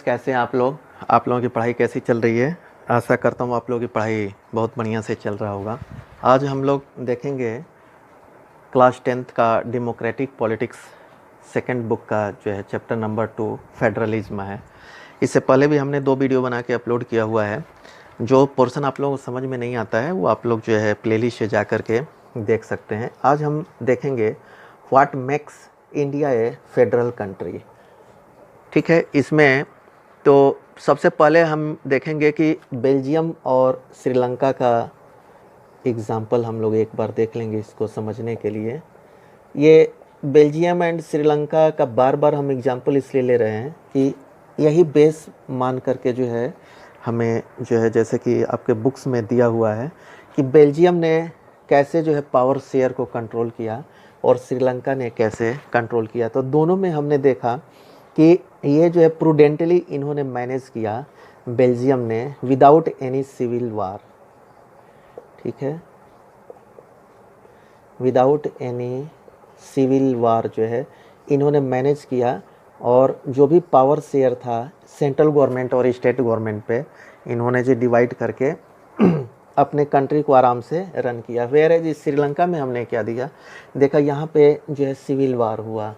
कैसे हैं आप लोगों की पढ़ाई कैसी चल रही है। आशा करता हूँ आप लोगों की पढ़ाई बहुत बढ़िया से चल रहा होगा। आज हम लोग देखेंगे क्लास 10th का डेमोक्रेटिक पॉलिटिक्स सेकंड बुक का जो है चैप्टर नंबर 2 फेडरलिज्म है। इससे पहले भी हमने 2 वीडियो बना के अपलोड किया हुआ है। जो पोर्शन आप लोगों को समझ में नहीं आता है वो आप लोग जो है प्लेलिस्ट से जा कर के देख सकते हैं। आज हम देखेंगे what makes India A federal country. ठीक है, इसमें तो सबसे पहले हम देखेंगे कि बेल्जियम और श्रीलंका का एग्ज़ाम्पल हम लोग एक बार देख लेंगे इसको समझने के लिए। ये बेल्जियम एंड श्रीलंका का बार बार हम एग्ज़ाम्पल इसलिए ले रहे हैं कि यही बेस मान करके जो है हमें जो है जैसे कि आपके बुक्स में दिया हुआ है कि बेल्जियम ने कैसे जो है पावर शेयर को कंट्रोल किया और श्रीलंका ने कैसे कंट्रोल किया। तो दोनों में हमने देखा कि ये जो है प्रूडेंटली इन्होंने मैनेज किया बेल्जियम ने विदाउट एनी सिविल वार। ठीक है, विदाउट एनी सिविल वार जो है इन्होंने मैनेज किया और जो भी पावर शेयर था सेंट्रल गवर्नमेंट और स्टेट गवर्नमेंट पे इन्होंने जो डिवाइड करके अपने कंट्री को आराम से रन किया। वेयर एज श्रीलंका में हमने क्या दिया देखा, यहाँ पे जो है सिविल वार हुआ।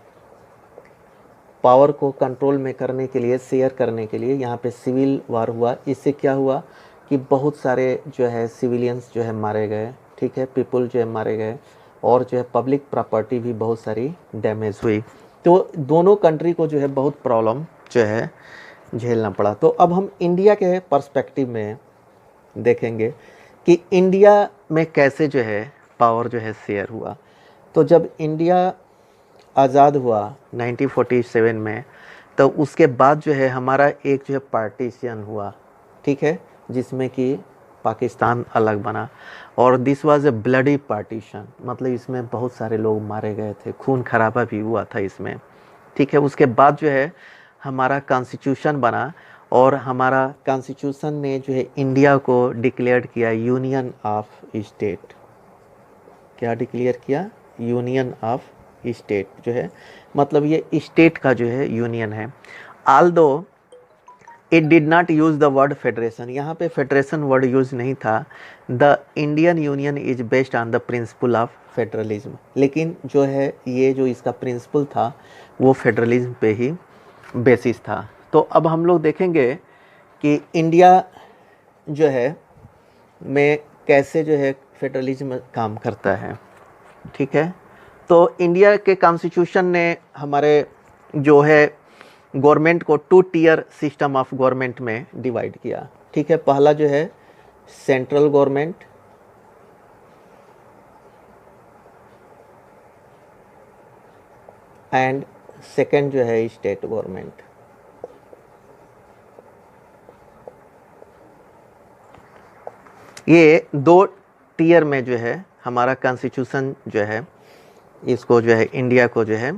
पावर को कंट्रोल में करने के लिए, शेयर करने के लिए यहाँ पे सिविल वार हुआ। इससे क्या हुआ कि बहुत सारे जो है सिविलियंस जो है मारे गए। ठीक है, पीपल जो है मारे गए और जो है पब्लिक प्रॉपर्टी भी बहुत सारी डैमेज हुई। तो दोनों कंट्री को जो है बहुत प्रॉब्लम जो है झेलना पड़ा। तो अब हम इंडिया के पर्सपेक्टिव में देखेंगे कि इंडिया में कैसे जो है पावर जो है शेयर हुआ। तो जब इंडिया आज़ाद हुआ 1947 में, तो उसके बाद जो है हमारा एक जो है पार्टीशन हुआ। ठीक है, जिसमें कि पाकिस्तान अलग बना और this was a bloody partition, मतलब इसमें बहुत सारे लोग मारे गए थे, खून खराबा भी हुआ था इसमें। ठीक है, उसके बाद जो है हमारा कॉन्स्टिट्यूशन बना और हमारा कॉन्स्टिट्यूशन ने जो है इंडिया को डिक्लेयर किया यूनियन ऑफ स्टेट। क्या डिक्लेयर किया? यूनियन ऑफ स्टेट जो है, मतलब ये स्टेट का जो है यूनियन है। Aldous it did not use the word federation, यहाँ पे फेडरेशन वर्ड यूज़ नहीं था। The Indian union is based on the principle of federalism, लेकिन जो है ये जो इसका प्रिंसिपल था वो फेडरलिज्म पे ही बेसिस था। तो अब हम लोग देखेंगे कि इंडिया जो है में कैसे जो है फेडरलिज्म काम करता है। ठीक है, तो इंडिया के कॉन्स्टिट्यूशन ने हमारे जो है गवर्नमेंट को 2 टियर सिस्टम ऑफ गवर्नमेंट में डिवाइड किया। ठीक है, पहला जो है सेंट्रल गवर्नमेंट एंड सेकंड जो है स्टेट गवर्नमेंट। ये 2 टियर में जो है हमारा कॉन्स्टिट्यूशन जो है इसको जो है इंडिया को जो है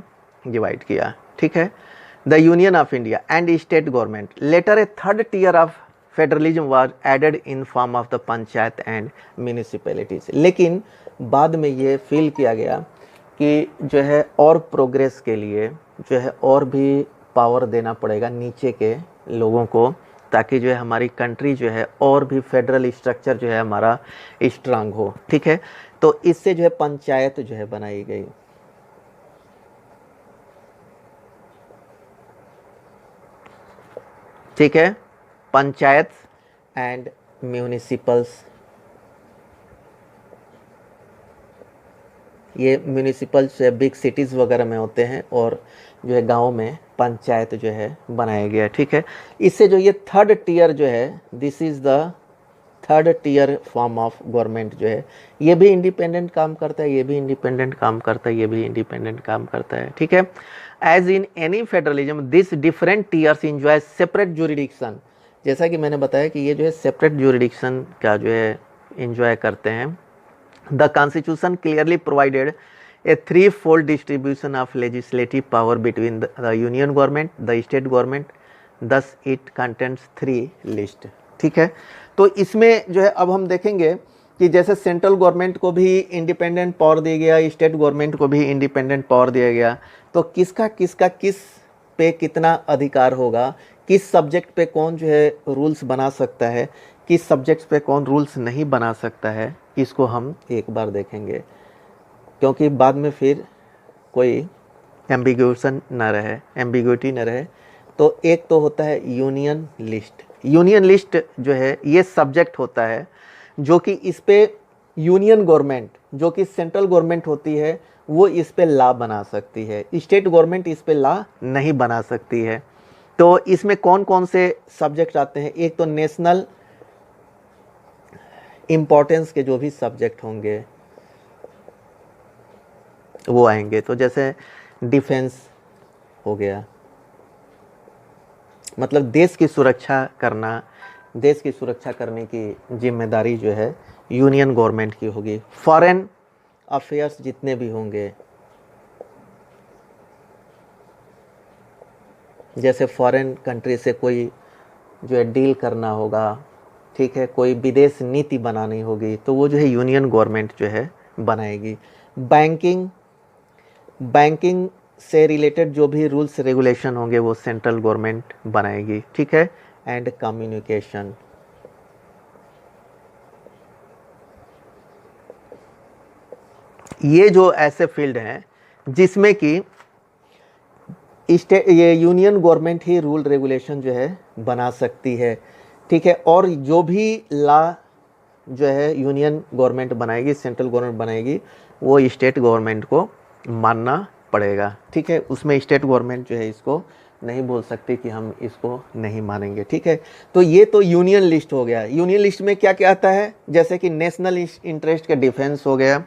डिवाइड किया। ठीक है, the union of India and state government. Later a 3rd tier of federalism was added in form of the panchayat and municipalities. लेकिन बाद में ये फील किया गया कि जो है और प्रोग्रेस के लिए जो है और भी पावर देना पड़ेगा नीचे के लोगों को, ताकि जो है हमारी कंट्री जो है और भी फेडरल स्ट्रक्चर जो है हमारा स्ट्रांग हो। ठीक है, तो इससे जो है पंचायत जो है बनाई गई। ठीक है, पंचायत एंड म्यूनिसिपल्स। ये म्यूनिसिपल्स बिग सिटीज़ वगैरह में होते हैं और जो है गाँव में पंचायत जो है बनाया गया। ठीक है, इससे जो ये 3rd टियर जो है this is the 3rd tier form of government जो है ये भी इंडिपेंडेंट काम करता है, ये भी इंडिपेंडेंट काम करता है, ये भी इंडिपेंडेंट काम करता है। ठीक है, as in any federalism this different tiers enjoy separate jurisdiction. जैसा कि मैंने बताया कि ये जो है सेपरेट ज्यूरिडिक्शन का जो है इंजॉय करते हैं। The constitution clearly provided a 3-fold distribution of legislative power between the union government, the state government, thus it contains 3 list। ठीक है, तो इसमें जो है अब हम देखेंगे कि जैसे सेंट्रल गवर्नमेंट को भी इंडिपेंडेंट पावर दिया गया, स्टेट गवर्नमेंट को भी इंडिपेंडेंट पावर दिया गया, तो किसका किस पे कितना अधिकार होगा किस सब्जेक्ट पे कौन जो है रूल्स बना सकता है, किस सब्जेक्ट पे कौन रूल्स नहीं बना सकता है, इसको हम एक बार देखेंगे, क्योंकि बाद में फिर कोई एम्बिग्यूटी न रहे। तो एक तो होता है यूनियन लिस्ट। यूनियन लिस्ट जो है ये सब्जेक्ट होता है जो कि इस पे यूनियन गवर्नमेंट, जो कि सेंट्रल गवर्नमेंट होती है, वो इस पे लॉ बना सकती है, स्टेट गवर्नमेंट इस पे लॉ नहीं बना सकती है। तो इसमें कौन कौन से सब्जेक्ट आते हैं? एक तो नेशनल इम्पोर्टेंस के जो भी सब्जेक्ट होंगे वो आएंगे। तो जैसे डिफेंस हो गया, मतलब देश की सुरक्षा करना, देश की सुरक्षा करने की जिम्मेदारी जो है यूनियन गवर्नमेंट की होगी। फॉरेन अफेयर्स जितने भी होंगे, जैसे फॉरेन कंट्री से कोई जो है डील करना होगा, ठीक है, कोई विदेश नीति बनानी होगी, तो वो जो है यूनियन गवर्नमेंट जो है बनाएगी। बैंकिंग से रिलेटेड जो भी रूल्स रेगुलेशन होंगे वो सेंट्रल गवर्नमेंट बनाएगी, ठीक है। एंड कम्युनिकेशन, ये जो ऐसे फील्ड हैं जिसमें कि ये यूनियन गवर्नमेंट ही रूल रेगुलेशन जो है बना सकती है, ठीक है। और जो भी लॉ जो है यूनियन गवर्नमेंट बनाएगी, सेंट्रल गवर्नमेंट बनाएगी, वो स्टेट गवर्नमेंट को मानना पड़ेगा, ठीक है। उसमें स्टेट गवर्नमेंट जो है इसको नहीं बोल सकती कि हम इसको नहीं मानेंगे, ठीक है। तो ये तो यूनियन लिस्ट हो गया। यूनियन लिस्ट में क्या क्या आता है? जैसे कि नेशनल इंटरेस्ट का डिफेंस हो गया,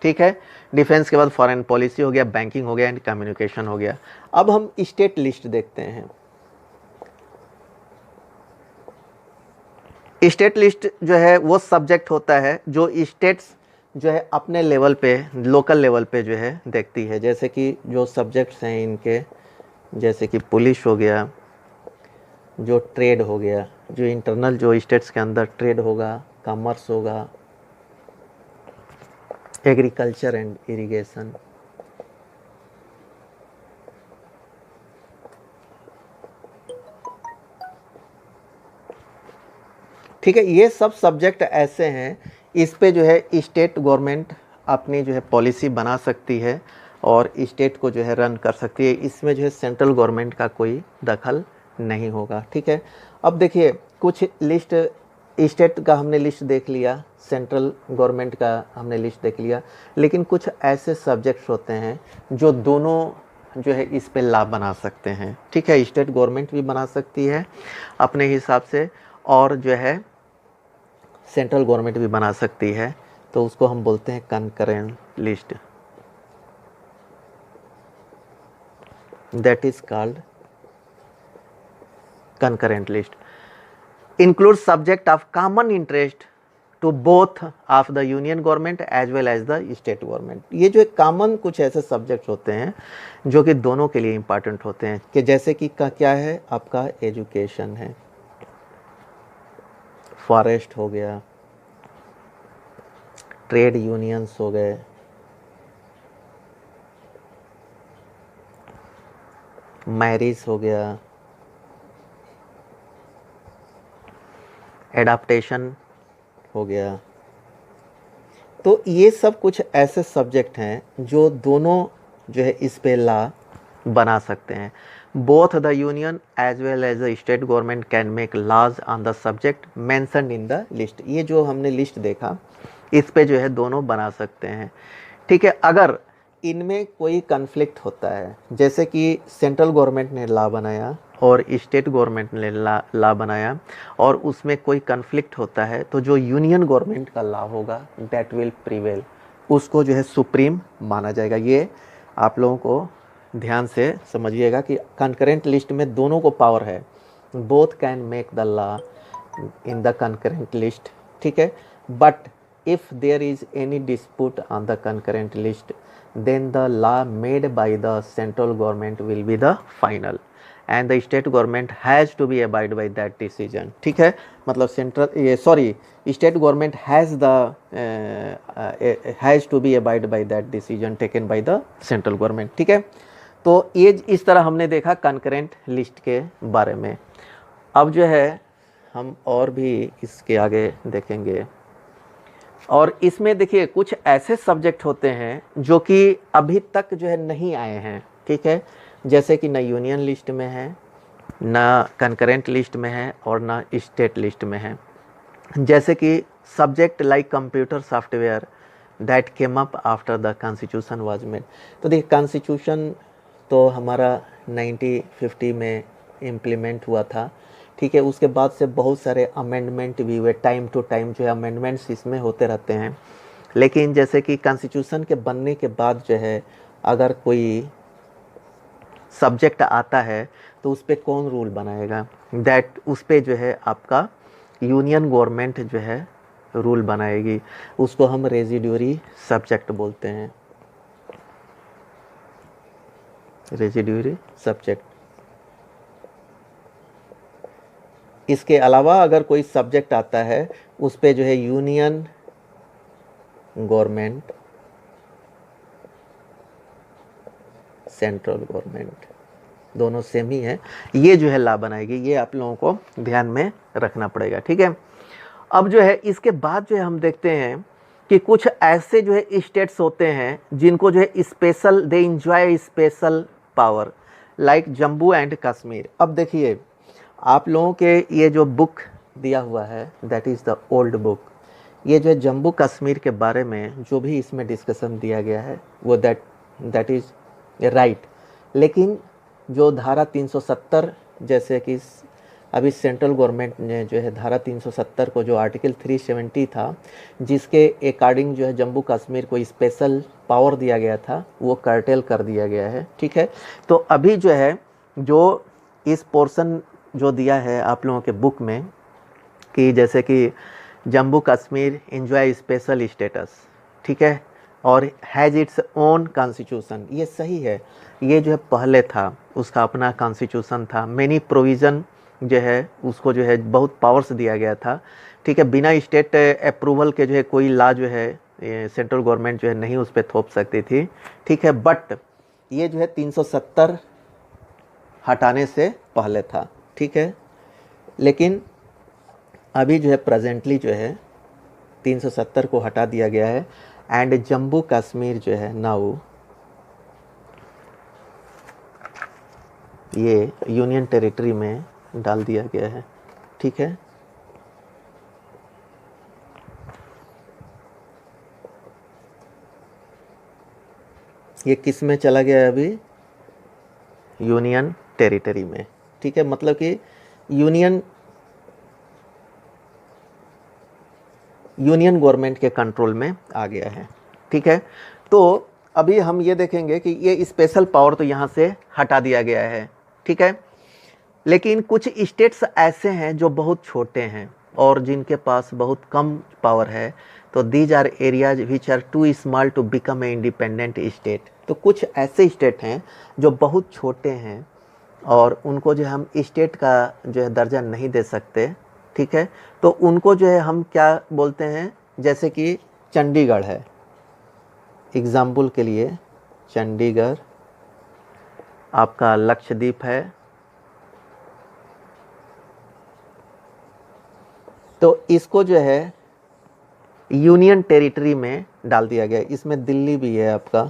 ठीक है। डिफेंस के बाद फॉरेन पॉलिसी हो गया, बैंकिंग हो गया एंड कम्युनिकेशन हो गया। अब हम स्टेट लिस्ट देखते हैं। स्टेट लिस्ट जो है वो सब्जेक्ट होता है जो स्टेट्स जो है अपने लेवल पे, लोकल लेवल पे जो है देखती है। जैसे कि जो सब्जेक्ट्स हैं इनके, जैसे कि पुलिस हो गया, जो ट्रेड हो गया, जो इंटरनल जो स्टेट्स के अंदर ट्रेड होगा, कॉमर्स होगा, एग्रीकल्चर एंड इरिगेशन, ठीक है। ये सब सब्जेक्ट ऐसे हैं, इस पे जो है स्टेट गवर्नमेंट अपनी जो है पॉलिसी बना सकती है और स्टेट को जो है रन कर सकती है। इसमें जो है सेंट्रल गवर्नमेंट का कोई दखल नहीं होगा, ठीक है। अब देखिए, कुछ लिस्ट स्टेट का हमने लिस्ट देख लिया, सेंट्रल गवर्नमेंट का हमने लिस्ट देख लिया, लेकिन कुछ ऐसे सब्जेक्ट्स होते हैं जो दोनों जो है इस पे लॉ बना सकते हैं, ठीक है। स्टेट गवर्नमेंट भी बना सकती है अपने हिसाब से और जो है सेंट्रल गवर्नमेंट भी बना सकती है। तो उसको हम बोलते हैं concurrent list, that is called concurrent list. Includes subject of common interest to both of the union government as well as the state government. ये जो कॉमन कुछ ऐसे सब्जेक्ट होते हैं जो कि दोनों के लिए इम्पॉर्टेंट होते हैं, कि जैसे कि क्या है आपका एजुकेशन है, फॉरेस्ट हो गया, ट्रेड यूनियंस हो गए, मैरिज हो गया, एडाप्टेशन हो गया। तो ये सब कुछ ऐसे सब्जेक्ट हैं जो दोनों जो है इस पे लॉ बना सकते हैं। Both the union as well as the state government can make laws on the subject mentioned in the list. ये जो हमने लिस्ट देखा इस पे जो है दोनों बना सकते हैं, ठीक है। अगर इनमें कोई कन्फ्लिक्ट होता है, जैसे कि सेंट्रल गवर्नमेंट ने लॉ बनाया और स्टेट गवर्नमेंट ने लॉ बनाया और उसमें कोई कन्फ्लिक्ट होता है, तो जो यूनियन गवर्नमेंट का लॉ होगा दैट विल प्रिवेल, उसको जो है सुप्रीम माना जाएगा। ये आप लोगों को ध्यान से समझिएगा कि कंकरेंट लिस्ट में दोनों को पावर है, both can make the law in the concurrent list, ठीक है। But if there is any dispute on the concurrent list then the law made by the central government will be the final and the state government has to be abide by that decision, ठीक है। मतलब state government has to be abide by that decision taken by the central government, ठीक है। तो ये इस तरह हमने देखा कंकरेंट लिस्ट के बारे में। अब जो है हम और भी इसके आगे देखेंगे, और इसमें देखिए कुछ ऐसे सब्जेक्ट होते हैं जो कि अभी तक जो है नहीं आए हैं, ठीक है, जैसे कि ना यूनियन लिस्ट में है, ना कंकरेंट लिस्ट में है, और ना स्टेट लिस्ट में है। जैसे कि subject like computer software that came up after the constitution was made. तो देखिए कॉन्स्टिट्यूशन तो हमारा 1950 में इम्प्लीमेंट हुआ था, ठीक है। उसके बाद से बहुत सारे अमेंडमेंट भी हुए, टाइम टू टाइम जो है अमेंडमेंट्स इसमें होते रहते हैं। लेकिन जैसे कि कॉन्स्टिट्यूशन के बनने के बाद जो है अगर कोई सब्जेक्ट आता है तो उस पर कौन रूल बनाएगा, दैट उस पर जो है आपका यूनियन गवर्नमेंट जो है रूल बनाएगी। उसको हम रेजिड्यूरी सब्जेक्ट बोलते हैं, रेजिड्यूरी सब्जेक्ट। इसके अलावा अगर कोई सब्जेक्ट आता है उस पे जो है यूनियन गवर्नमेंट, सेंट्रल गवर्नमेंट, दोनों सेम ही है, ये जो है लॉ बनाएगी। ये आप लोगों को ध्यान में रखना पड़ेगा, ठीक है। अब जो है इसके बाद जो है हम देखते हैं कि कुछ ऐसे जो है स्टेट्स होते हैं जिनको जो है special, they enjoy special power, like Jammu and Kashmir. अब देखिए आप लोगों के ये जो बुक दिया हुआ है that is the old book, ये जो है जम्मू कश्मीर के बारे में जो भी इसमें डिस्कशन दिया गया है वो दैट इज़ राइट। लेकिन जो धारा 370, जैसे कि अभी सेंट्रल गवर्नमेंट ने जो है धारा 370 को, जो आर्टिकल 370 था जिसके अकॉर्डिंग जो है जम्मू कश्मीर को स्पेशल पावर दिया गया था, वो कर्टेल कर दिया गया है, ठीक है। तो अभी जो है जो इस पोर्शन जो दिया है आप लोगों के बुक में कि जैसे कि Jammu Kashmir enjoy special status, ठीक है, और हैज़ इट्स ओन कॉन्स्टिट्यूशन, ये सही है। ये जो है पहले था, उसका अपना कॉन्स्टिट्यूशन था, मेनी प्रोविज़न जो है उसको जो है बहुत पावर्स दिया गया था, ठीक है। बिना स्टेट अप्रूवल के जो है कोई लॉ जो है सेंट्रल गवर्नमेंट जो है नहीं उस पर थोप सकती थी, ठीक है। बट ये जो है 370 हटाने से पहले था, ठीक है। लेकिन अभी जो है प्रेजेंटली जो है 370 को हटा दिया गया है एंड जम्मू कश्मीर जो है नाउ ये यूनियन टेरिटरी में डाल दिया गया है, ठीक है। ये किस में चला गया है अभी, यूनियन टेरिटरी में, ठीक है। मतलब कि यूनियन गवर्नमेंट के कंट्रोल में आ गया है, ठीक है। तो अभी हम ये देखेंगे कि ये स्पेशल पावर तो यहाँ से हटा दिया गया है, ठीक है। लेकिन कुछ स्टेट्स ऐसे हैं जो बहुत छोटे हैं और जिनके पास बहुत कम पावर है, तो these are areas which are too small to become a independent state. तो कुछ ऐसे स्टेट हैं जो बहुत छोटे हैं और उनको जो हम स्टेट का जो है दर्जा नहीं दे सकते, ठीक है। तो उनको जो है हम क्या बोलते हैं, जैसे कि चंडीगढ़ है, एग्जाम्पल के लिए चंडीगढ़, आपका लक्षद्वीप है, तो इसको जो है यूनियन टेरिटरी में डाल दिया गया। इसमें दिल्ली भी है आपका,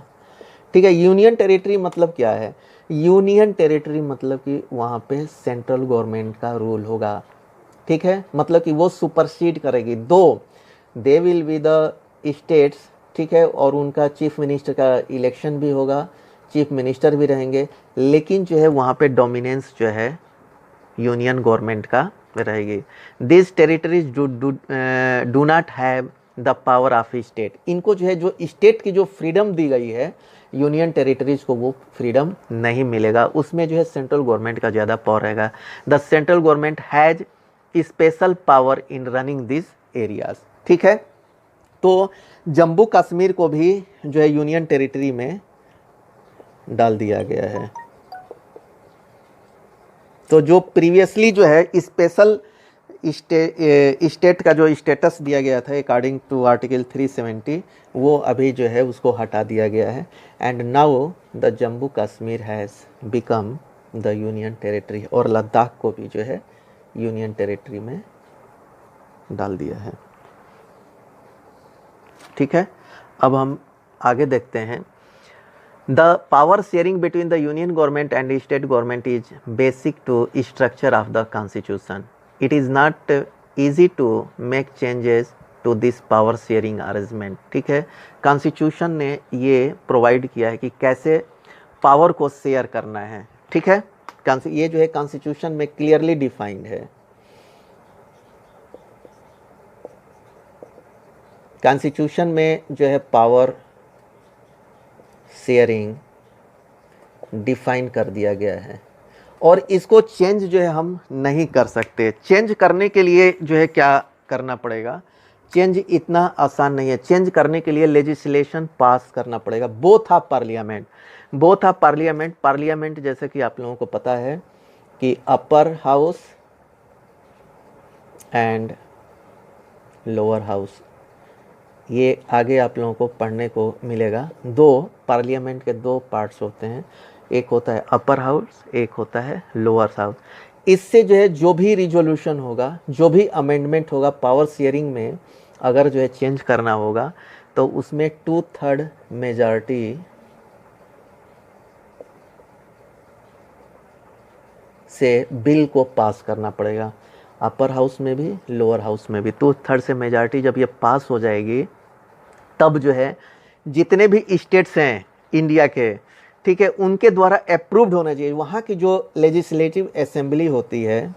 ठीक है। यूनियन टेरिटरी मतलब क्या है, यूनियन टेरिटरी मतलब कि वहाँ पे सेंट्रल गवर्नमेंट का रूल होगा, ठीक है। मतलब कि वो सुपरसीड करेगी, दो they will be the states, ठीक है, और उनका चीफ मिनिस्टर का इलेक्शन भी होगा, चीफ मिनिस्टर भी रहेंगे, लेकिन जो है वहाँ पे डोमिनेंस जो है यूनियन गवर्नमेंट का रहेगी। This territories do not have the power of state. इनको जो है जो स्टेट की जो फ्रीडम दी गई है यूनियन टेरिटरीज को, वो फ्रीडम नहीं मिलेगा, उसमें जो है सेंट्रल गवर्नमेंट का ज़्यादा पावर रहेगा। The central government has special power in running this areas, ठीक है। तो जम्मू कश्मीर को भी जो है यूनियन टेरिटरी में डाल दिया गया है। तो जो प्रीवियसली जो है स्पेशल स्टेट का जो स्टेटस दिया गया था अकॉर्डिंग टू आर्टिकल 370, वो अभी जो है उसको हटा दिया गया है and now the Jammu Kashmir has become the union territory, और लद्दाख को भी जो है यूनियन टेरिटरी में डाल दिया है। ठीक है, अब हम आगे देखते हैं। The power sharing between the union government and state government is basic to structure of the constitution. It is not easy to make changes to this power sharing arrangement. ठीक है, कॉन्स्टिट्यूशन ने ये प्रोवाइड किया है कि कैसे power को share करना है। ठीक है, ये जो है कॉन्स्टिट्यूशन में क्लियरली डिफाइंड है। कॉन्स्टिट्यूशन में जो है पावर शेयरिंग डिफाइन कर दिया गया है और इसको चेंज जो है हम नहीं कर सकते। चेंज करने के लिए जो है क्या करना पड़ेगा, चेंज इतना आसान नहीं है। चेंज करने के लिए लेजिस्लेशन पास करना पड़ेगा, बोथ ऑफ पार्लियामेंट। पार्लियामेंट जैसे कि आप लोगों को पता है कि upper house and lower house, ये आगे आप लोगों को पढ़ने को मिलेगा। पार्लियामेंट के दो पार्ट्स होते हैं, एक होता है अपर हाउस, एक होता है लोअर हाउस। इससे जो है जो भी रिजोल्यूशन होगा, जो भी अमेंडमेंट होगा पावर शेयरिंग में, अगर जो है चेंज करना होगा तो उसमें 2/3 मेजॉरिटी से बिल को पास करना पड़ेगा। अपर हाउस में भी लोअर हाउस में भी 2/3 से मेजॉरिटी जब ये पास हो जाएगी तब जो है जितने भी स्टेट्स हैं इंडिया के, ठीक है, उनके द्वारा अप्रूव्ड होना चाहिए। वहाँ की जो लेजिस्लेटिव असेंबली होती है,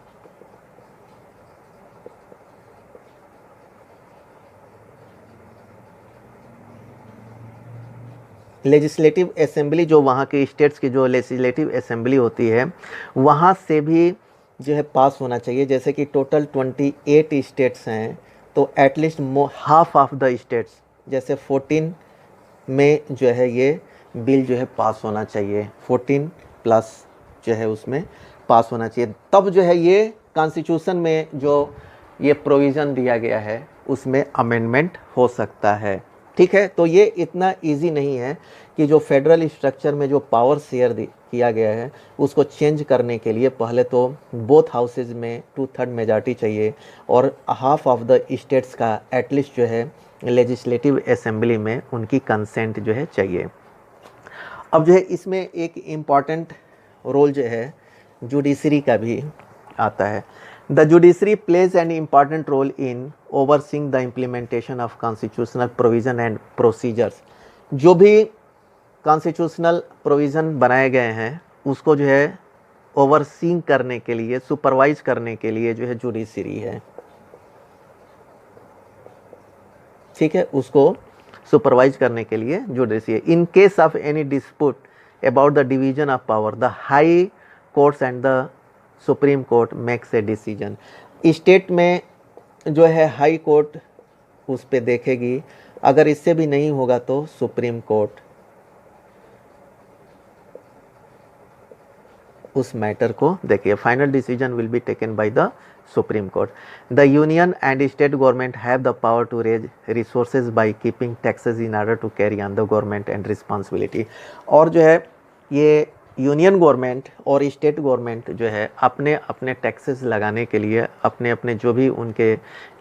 लेजिस्लेटिव असेंबली जो वहाँ के स्टेट्स की जो लेजिस्लेटिव असेंबली होती है, वहाँ से भी जो है पास होना चाहिए। जैसे कि टोटल 28 स्टेट्स हैं तो at least half of the states, जैसे 14 में जो है ये बिल जो है पास होना चाहिए, 14 प्लस जो है उसमें पास होना चाहिए। तब जो है ये कॉन्स्टिट्यूशन में जो ये प्रोविज़न दिया गया है उसमें अमेंडमेंट हो सकता है। ठीक है, तो ये इतना इजी नहीं है कि जो फेडरल स्ट्रक्चर में जो पावर शेयर किया गया है उसको चेंज करने के लिए पहले तो बोथ हाउसेज में 2/3 मेजॉरिटी चाहिए और हाफ ऑफ द स्टेट्स का एटलीस्ट जो है लेजिस्लेटिव असेंबली में उनकी कंसेंट जो है चाहिए। अब जो है इसमें एक इम्पॉर्टेंट रोल जो है जुडिशरी का भी आता है। The judiciary plays an important role in overseeing the implementation of constitutional provision and procedures. जो भी कॉन्स्टिट्यूशनल प्रोविज़न बनाए गए हैं उसको जो है ओवरसीइंग करने के लिए, सुपरवाइज करने के लिए जो है जुडिशरी है। ठीक है, उसको सुपरवाइज करने के लिए जुडिशरी है। In case of any dispute about the division of power, the high courts and the Supreme court makes a decision. State में जो है हाई कोर्ट उस पे देखेगी, अगर इससे भी नहीं होगा तो सुप्रीम कोर्ट उस मैटर को देखिए। Final decision will be taken by the Supreme Court. The union and state government have the power to raise resources by keeping taxes in order to carry on the government and responsibility. और जो है ये union government और state government जो है अपने अपने taxes लगाने के लिए अपने अपने जो भी उनके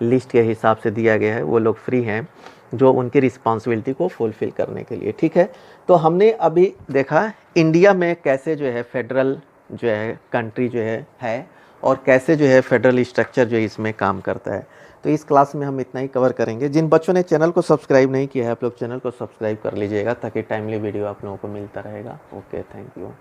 लिस्ट के हिसाब से दिया गया है वो लोग फ्री हैं जो उनकी रिस्पॉन्सिबिलिटी को फुलफ़िल करने के लिए। ठीक है, तो हमने अभी देखा इंडिया में कैसे जो है फेडरल जो है कंट्री जो है और कैसे जो है फेडरल स्ट्रक्चर जो है इसमें काम करता है। तो इस क्लास में हम इतना ही कवर करेंगे। जिन बच्चों ने चैनल को सब्सक्राइब नहीं किया है आप लोग चैनल को सब्सक्राइब कर लीजिएगा ताकि टाइमली वीडियो आप लोगों को मिलता रहेगा। Okay, thank you.